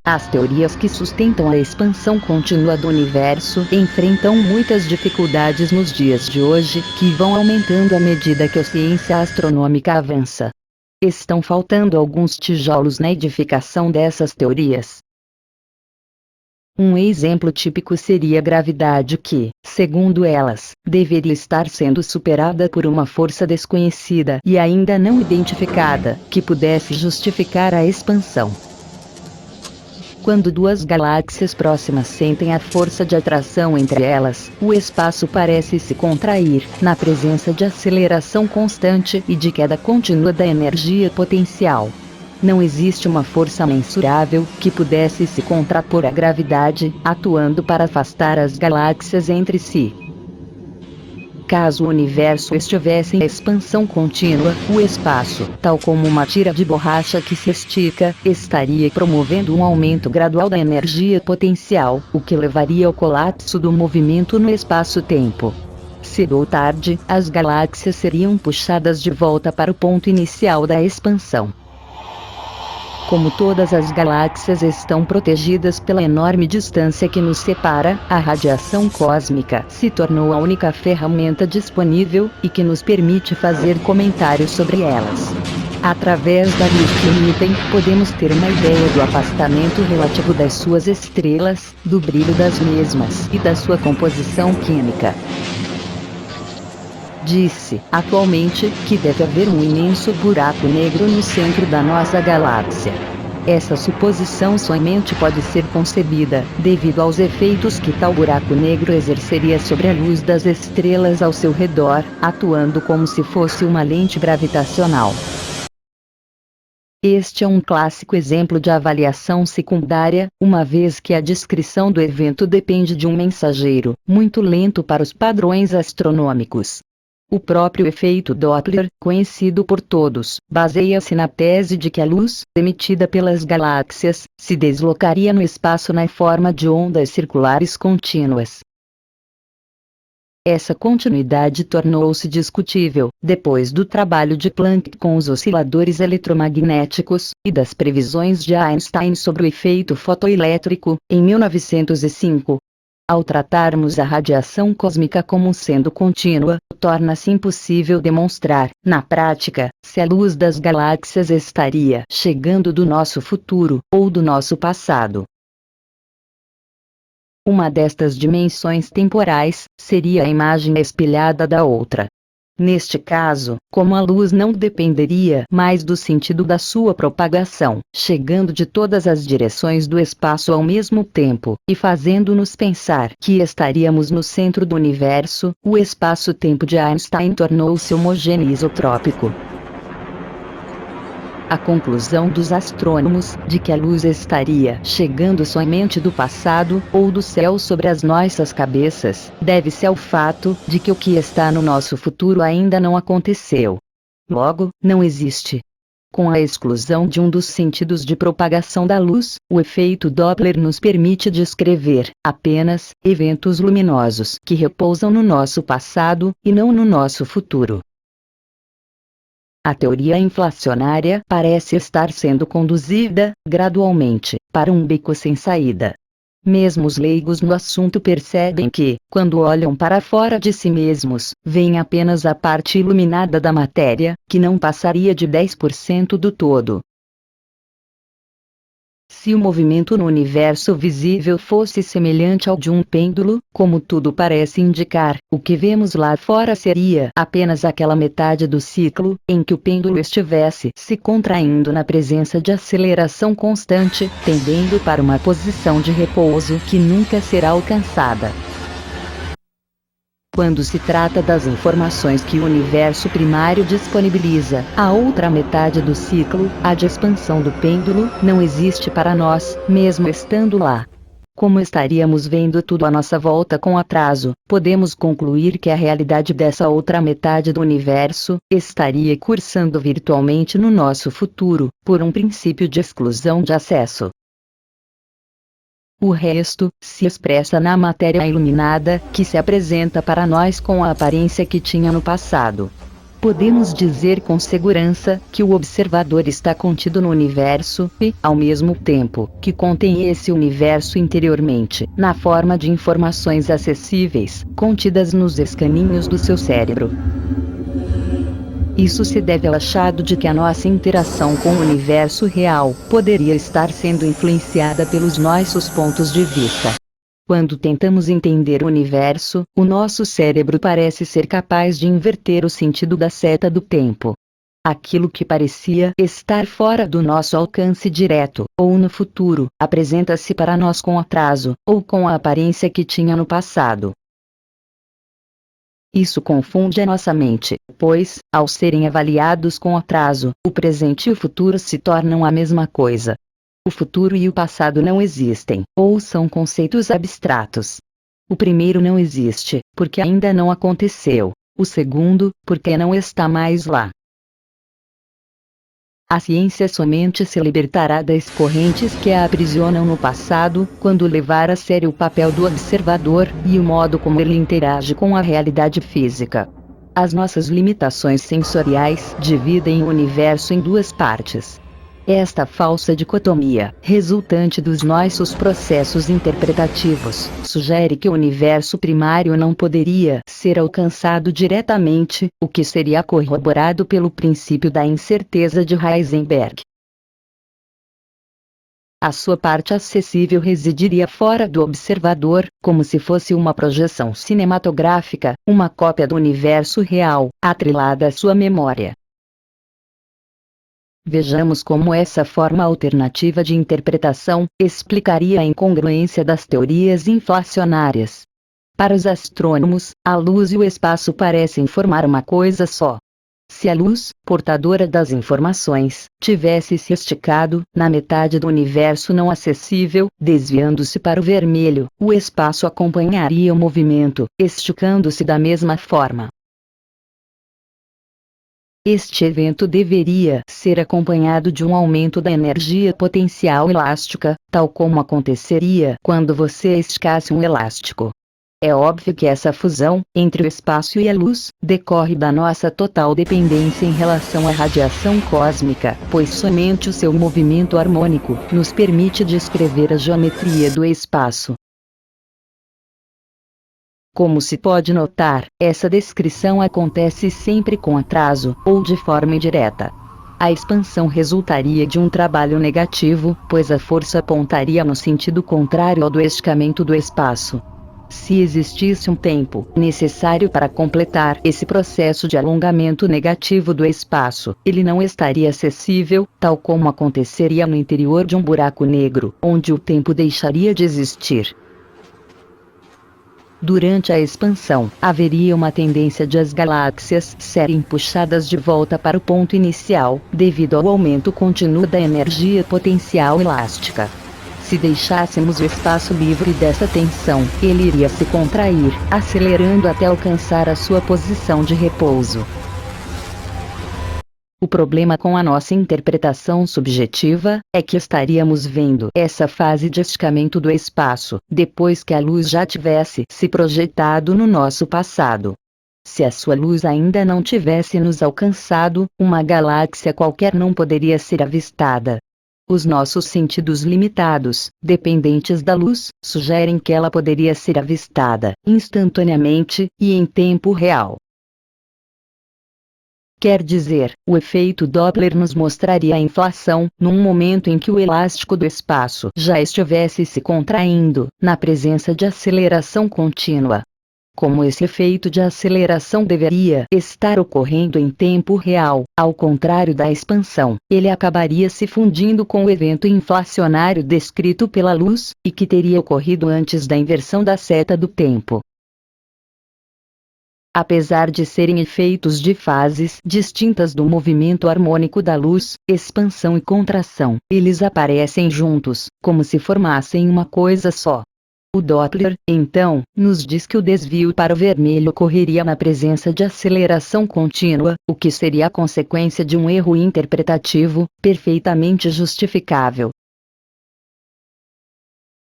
As teorias que sustentam a expansão contínua do universo enfrentam muitas dificuldades nos dias de hoje, que vão aumentando à medida que a ciência astronômica avança. Estão faltando alguns tijolos na edificação dessas teorias. Um exemplo típico seria a gravidade que, segundo elas, deveria estar sendo superada por uma força desconhecida e ainda não identificada, que pudesse justificar a expansão. Quando duas galáxias próximas sentem a força de atração entre elas, o espaço parece se contrair, na presença de aceleração constante e de queda contínua da energia potencial. Não existe uma força mensurável que pudesse se contrapor à gravidade, atuando para afastar as galáxias entre si. Caso o universo estivesse em expansão contínua, o espaço, tal como uma tira de borracha que se estica, estaria promovendo um aumento gradual da energia potencial, o que levaria ao colapso do movimento no espaço-tempo. Cedo ou tarde, as galáxias seriam puxadas de volta para o ponto inicial da expansão. Como todas as galáxias estão protegidas pela enorme distância que nos separa, a radiação cósmica se tornou a única ferramenta disponível, e que nos permite fazer comentários sobre elas. Através da luz que emitem, podemos ter uma ideia do afastamento relativo das suas estrelas, do brilho das mesmas e da sua composição química. Disse, atualmente, que deve haver um imenso buraco negro no centro da nossa galáxia. Essa suposição somente pode ser concebida, devido aos efeitos que tal buraco negro exerceria sobre a luz das estrelas ao seu redor, atuando como se fosse uma lente gravitacional. Este é um clássico exemplo de avaliação secundária, uma vez que a descrição do evento depende de um mensageiro, muito lento para os padrões astronômicos. O próprio efeito Doppler, conhecido por todos, baseia-se na tese de que a luz, emitida pelas galáxias, se deslocaria no espaço na forma de ondas circulares contínuas. Essa continuidade tornou-se discutível, depois do trabalho de Planck com os osciladores eletromagnéticos, e das previsões de Einstein sobre o efeito fotoelétrico, em 1905. Ao tratarmos a radiação cósmica como sendo contínua, torna-se impossível demonstrar, na prática, se a luz das galáxias estaria chegando do nosso futuro, ou do nosso passado. Uma destas dimensões temporais seria a imagem espelhada da outra. Neste caso, como a luz não dependeria mais do sentido da sua propagação, chegando de todas as direções do espaço ao mesmo tempo, e fazendo-nos pensar que estaríamos no centro do universo, o espaço-tempo de Einstein tornou-se homogêneo e isotrópico. A conclusão dos astrônomos, de que a luz estaria chegando somente do passado, ou do céu sobre as nossas cabeças, deve-se ao fato de que o que está no nosso futuro ainda não aconteceu. Logo, não existe. Com a exclusão de um dos sentidos de propagação da luz, o efeito Doppler nos permite descrever, apenas, eventos luminosos que repousam no nosso passado, e não no nosso futuro. A teoria inflacionária parece estar sendo conduzida, gradualmente, para um beco sem saída. Mesmo os leigos no assunto percebem que, quando olham para fora de si mesmos, veem apenas a parte iluminada da matéria, que não passaria de 10% do todo. Se o movimento no universo visível fosse semelhante ao de um pêndulo, como tudo parece indicar, o que vemos lá fora seria apenas aquela metade do ciclo, em que o pêndulo estivesse se contraindo na presença de aceleração constante, tendendo para uma posição de repouso que nunca será alcançada. Quando se trata das informações que o universo primário disponibiliza, a outra metade do ciclo, a de expansão do pêndulo, não existe para nós, mesmo estando lá. Como estaríamos vendo tudo à nossa volta com atraso, podemos concluir que a realidade dessa outra metade do universo estaria cursando virtualmente no nosso futuro, por um princípio de exclusão de acesso. O resto se expressa na matéria iluminada, que se apresenta para nós com a aparência que tinha no passado. Podemos dizer com segurança que o observador está contido no universo e, ao mesmo tempo, que contém esse universo interiormente, na forma de informações acessíveis, contidas nos escaninhos do seu cérebro. Isso se deve ao achado de que a nossa interação com o universo real poderia estar sendo influenciada pelos nossos pontos de vista. Quando tentamos entender o universo, o nosso cérebro parece ser capaz de inverter o sentido da seta do tempo. Aquilo que parecia estar fora do nosso alcance direto, ou no futuro, apresenta-se para nós com atraso, ou com a aparência que tinha no passado. Isso confunde a nossa mente, pois, ao serem avaliados com atraso, o presente e o futuro se tornam a mesma coisa. O futuro e o passado não existem, ou são conceitos abstratos. O primeiro não existe, porque ainda não aconteceu. O segundo, porque não está mais lá. A ciência somente se libertará das correntes que a aprisionam no passado, quando levar a sério o papel do observador e o modo como ele interage com a realidade física. As nossas limitações sensoriais dividem o universo em duas partes. Esta falsa dicotomia, resultante dos nossos processos interpretativos, sugere que o universo primário não poderia ser alcançado diretamente, o que seria corroborado pelo princípio da incerteza de Heisenberg. A sua parte acessível residiria fora do observador, como se fosse uma projeção cinematográfica, uma cópia do universo real, atrelada à sua memória. Vejamos como essa forma alternativa de interpretação explicaria a incongruência das teorias inflacionárias. Para os astrônomos, a luz e o espaço parecem formar uma coisa só. Se a luz, portadora das informações, tivesse se esticado na metade do universo não acessível, desviando-se para o vermelho, o espaço acompanharia o movimento, esticando-se da mesma forma. Este evento deveria ser acompanhado de um aumento da energia potencial elástica, tal como aconteceria quando você esticasse um elástico. É óbvio que essa fusão, entre o espaço e a luz, decorre da nossa total dependência em relação à radiação cósmica, pois somente o seu movimento harmônico nos permite descrever a geometria do espaço. Como se pode notar, essa descrição acontece sempre com atraso, ou de forma indireta. A expansão resultaria de um trabalho negativo, pois a força apontaria no sentido contrário ao do esticamento do espaço. Se existisse um tempo necessário para completar esse processo de alongamento negativo do espaço, ele não estaria acessível, tal como aconteceria no interior de um buraco negro, onde o tempo deixaria de existir. Durante a expansão, haveria uma tendência de as galáxias serem puxadas de volta para o ponto inicial, devido ao aumento contínuo da energia potencial elástica. Se deixássemos o espaço livre dessa tensão, ele iria se contrair, acelerando até alcançar a sua posição de repouso. O problema com a nossa interpretação subjetiva é que estaríamos vendo essa fase de esticamento do espaço, depois que a luz já tivesse se projetado no nosso passado. Se a sua luz ainda não tivesse nos alcançado, uma galáxia qualquer não poderia ser avistada. Os nossos sentidos limitados, dependentes da luz, sugerem que ela poderia ser avistada, instantaneamente, e em tempo real. Quer dizer, o efeito Doppler nos mostraria a inflação, num momento em que o elástico do espaço já estivesse se contraindo, na presença de aceleração contínua. Como esse efeito de aceleração deveria estar ocorrendo em tempo real, ao contrário da expansão, ele acabaria se fundindo com o evento inflacionário descrito pela luz, e que teria ocorrido antes da inversão da seta do tempo. Apesar de serem efeitos de fases distintas do movimento harmônico da luz, expansão e contração, eles aparecem juntos, como se formassem uma coisa só. O Doppler, então, nos diz que o desvio para o vermelho ocorreria na presença de aceleração contínua, o que seria a consequência de um erro interpretativo, perfeitamente justificável.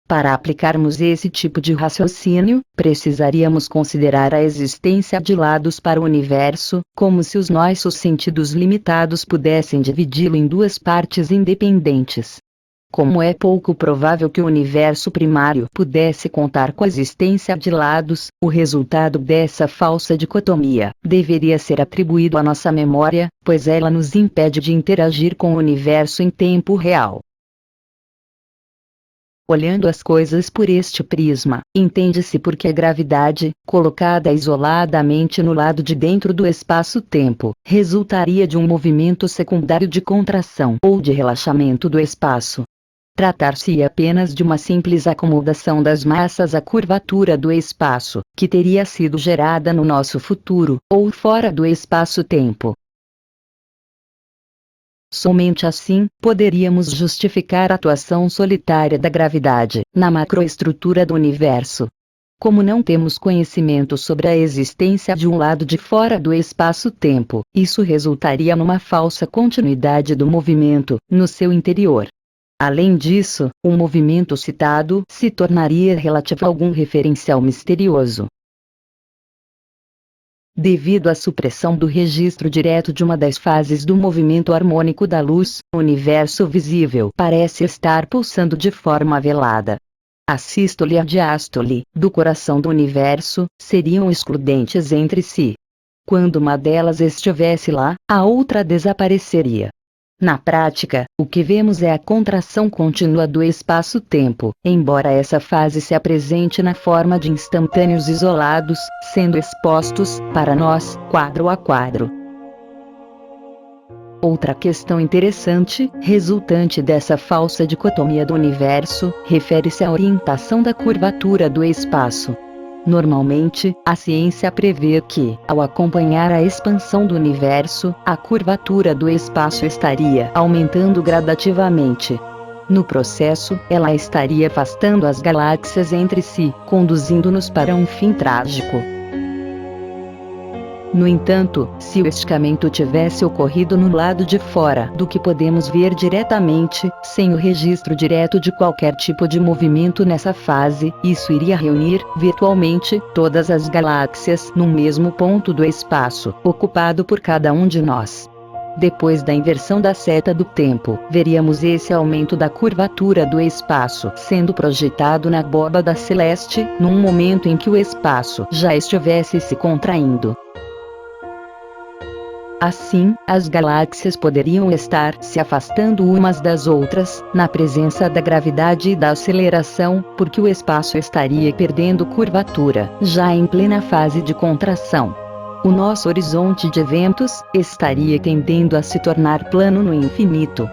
Para aplicarmos esse tipo de raciocínio, precisaríamos considerar a existência de lados para o universo, como se os nossos sentidos limitados pudessem dividi-lo em duas partes independentes. Como é pouco provável que o universo primário pudesse contar com a existência de lados, o resultado dessa falsa dicotomia deveria ser atribuído à nossa memória, pois ela nos impede de interagir com o universo em tempo real. Olhando as coisas por este prisma, entende-se por que a gravidade, colocada isoladamente no lado de dentro do espaço-tempo, resultaria de um movimento secundário de contração ou de relaxamento do espaço. Tratar-se apenas de uma simples acomodação das massas à curvatura do espaço, que teria sido gerada no nosso futuro, ou fora do espaço-tempo. Somente assim, poderíamos justificar a atuação solitária da gravidade, na macroestrutura do universo. Como não temos conhecimento sobre a existência de um lado de fora do espaço-tempo, isso resultaria numa falsa continuidade do movimento, no seu interior. Além disso, o movimento citado se tornaria relativo a algum referencial misterioso. Devido à supressão do registro direto de uma das fases do movimento harmônico da luz, o universo visível parece estar pulsando de forma velada. A sístole e a diástole, do coração do universo, seriam excludentes entre si. Quando uma delas estivesse lá, a outra desapareceria. Na prática, o que vemos é a contração contínua do espaço-tempo, embora essa fase se apresente na forma de instantâneos isolados, sendo expostos, para nós, quadro a quadro. Outra questão interessante, resultante dessa falsa dicotomia do universo, refere-se à orientação da curvatura do espaço. Normalmente, a ciência prevê que, ao acompanhar a expansão do universo, a curvatura do espaço estaria aumentando gradativamente. No processo, ela estaria afastando as galáxias entre si, conduzindo-nos para um fim trágico. No entanto, se o esticamento tivesse ocorrido no lado de fora do que podemos ver diretamente, sem o registro direto de qualquer tipo de movimento nessa fase, isso iria reunir, virtualmente, todas as galáxias num mesmo ponto do espaço, ocupado por cada um de nós. Depois da inversão da seta do tempo, veríamos esse aumento da curvatura do espaço sendo projetado na abóbada celeste, num momento em que o espaço já estivesse se contraindo. Assim, as galáxias poderiam estar se afastando umas das outras, na presença da gravidade e da aceleração, porque o espaço estaria perdendo curvatura, já em plena fase de contração. O nosso horizonte de eventos estaria tendendo a se tornar plano no infinito.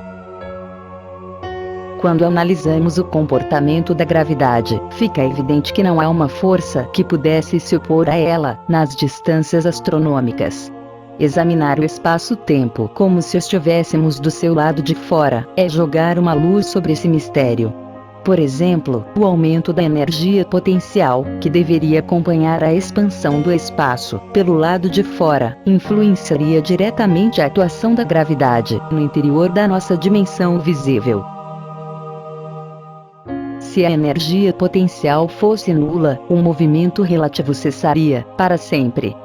Quando analisamos o comportamento da gravidade, fica evidente que não há uma força que pudesse se opor a ela, nas distâncias astronômicas. Examinar o espaço-tempo como se estivéssemos do seu lado de fora, é jogar uma luz sobre esse mistério. Por exemplo, o aumento da energia potencial, que deveria acompanhar a expansão do espaço, pelo lado de fora, influenciaria diretamente a atuação da gravidade, no interior da nossa dimensão visível. Se a energia potencial fosse nula, o movimento relativo cessaria, para sempre.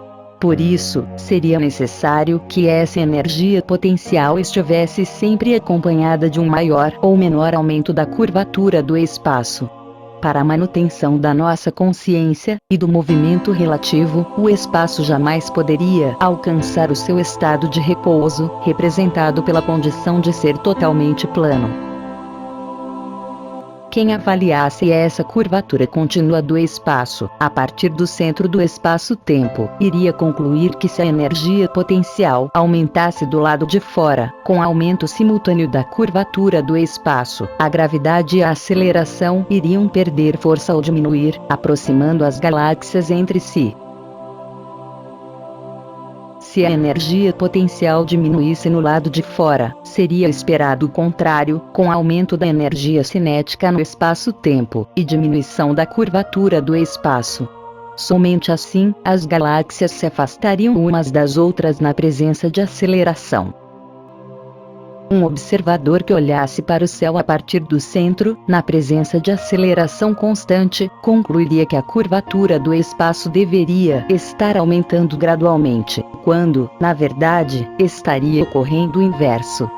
Por isso, seria necessário que essa energia potencial estivesse sempre acompanhada de um maior ou menor aumento da curvatura do espaço. Para a manutenção da nossa consciência, e do movimento relativo, o espaço jamais poderia alcançar o seu estado de repouso, representado pela condição de ser totalmente plano. Quem avaliasse essa curvatura contínua do espaço, a partir do centro do espaço-tempo, iria concluir que se a energia potencial aumentasse do lado de fora, com aumento simultâneo da curvatura do espaço, a gravidade e a aceleração iriam perder força ao diminuir, aproximando as galáxias entre si. Se a energia potencial diminuísse no lado de fora, seria esperado o contrário, com aumento da energia cinética no espaço-tempo, e diminuição da curvatura do espaço. Somente assim, as galáxias se afastariam umas das outras na presença de aceleração. Um observador que olhasse para o céu a partir do centro, na presença de aceleração constante, concluiria que a curvatura do espaço deveria estar aumentando gradualmente, quando, na verdade, estaria ocorrendo o inverso.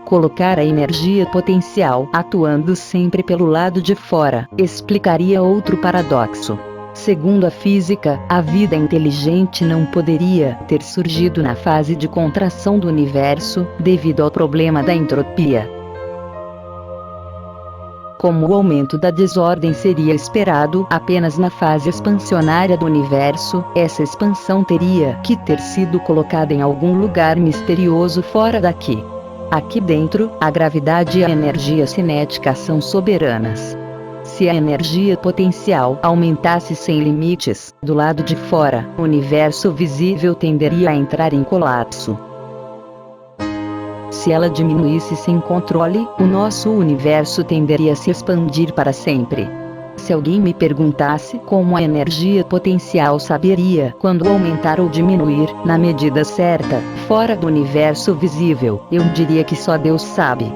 Colocar a energia potencial atuando sempre pelo lado de fora explicaria outro paradoxo. Segundo a física, a vida inteligente não poderia ter surgido na fase de contração do universo, devido ao problema da entropia. Como o aumento da desordem seria esperado apenas na fase expansionária do universo, essa expansão teria que ter sido colocada em algum lugar misterioso fora daqui. Aqui dentro, a gravidade e a energia cinética são soberanas. Se a energia potencial aumentasse sem limites, do lado de fora, o universo visível tenderia a entrar em colapso. Se ela diminuísse sem controle, o nosso universo tenderia a se expandir para sempre. Se alguém me perguntasse como a energia potencial saberia quando aumentar ou diminuir, na medida certa, fora do universo visível, eu diria que só Deus sabe.